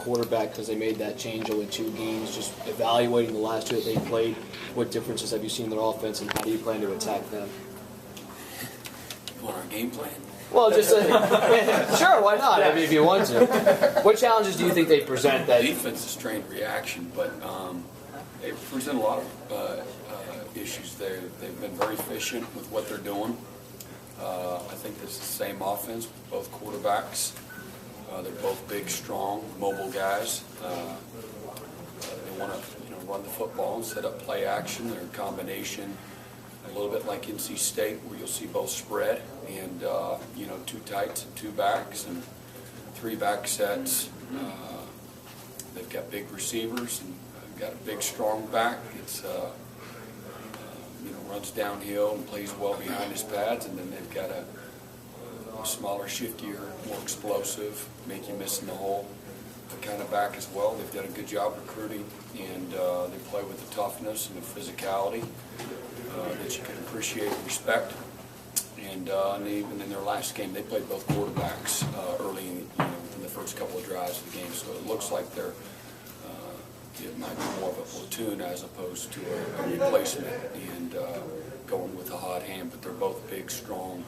quarterback because they made that change only 2 games. Just evaluating the last 2 that they played, what differences have you seen in their offense, and how do you plan to attack them? You want our game plan? Well, just sure, why not? I mean, if you want to. What challenges do you think they present? That Defense is trained reaction, but they present a lot of issues there. They've been very efficient with what they're doing. I think it's the same offense with both quarterbacks. They're both big, strong, mobile guys. They want to run the football and set up play action. They're a combination, a little bit like NC State, where you'll see both spread and 2 tights and 2 backs and 3 back sets. They've got big receivers and got a big, strong back. It's runs downhill and plays well behind his pads, and then they've got a smaller, shiftier, more explosive, make you miss in the hole kind of back as well. They've done a good job recruiting, and they play with the toughness and the physicality that you can appreciate and respect. And even in their last game, they played both quarterbacks early in the first couple of drives of the game. So it looks like they're it might be more of a platoon as opposed to a replacement, and going with a hot hand. But they're both big, strong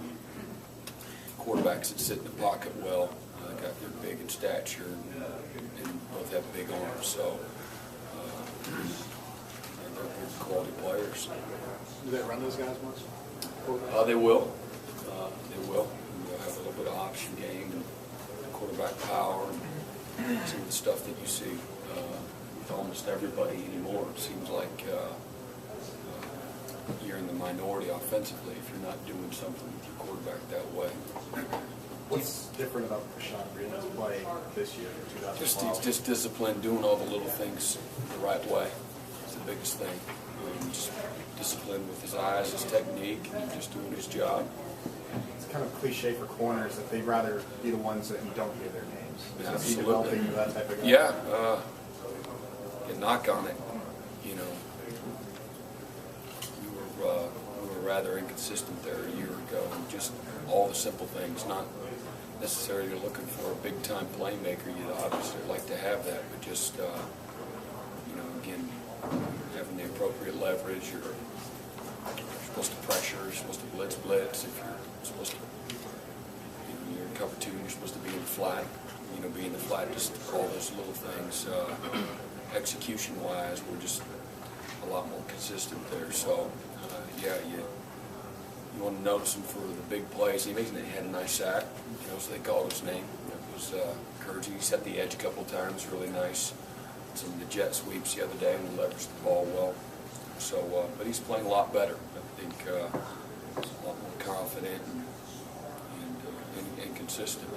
quarterbacks that sit in the pocket well. They're big in stature and both have big arms. So they're good quality players. Do they run those guys much? They will. They will. They'll have a little bit of option game and quarterback power and some of the stuff that you see with almost everybody anymore. It seems like you're in the minority offensively if you're not doing something with your quarterback that way. What's different about Rashawn Green's play this year in 2012? Just discipline, doing all the little things the right way. It's the biggest thing. Just discipline with his eyes, his technique, and just doing his job. It's kind of cliche for corners that they'd rather be the ones that you don't hear their names. Is he Absolutely. developing that type of guy? Yeah. A knock on it. We were rather inconsistent there a year ago. Just all the simple things, not necessarily looking for a big-time playmaker. You'd obviously like to have that, but just again, having the appropriate leverage. You're supposed to pressure. You're supposed to blitz. If you're supposed to, you're in cover 2. You're supposed to be in the flat. Be in the flat. Just all those little things. Execution-wise, we're just a lot more consistent there. So, you want to notice him for the big plays. He had a nice sack, so they called his name. It was encouraging. He set the edge a couple times, really nice. Some of the jet sweeps the other day and leveraged the ball well. So, but he's playing a lot better. I think a lot more confident and consistent.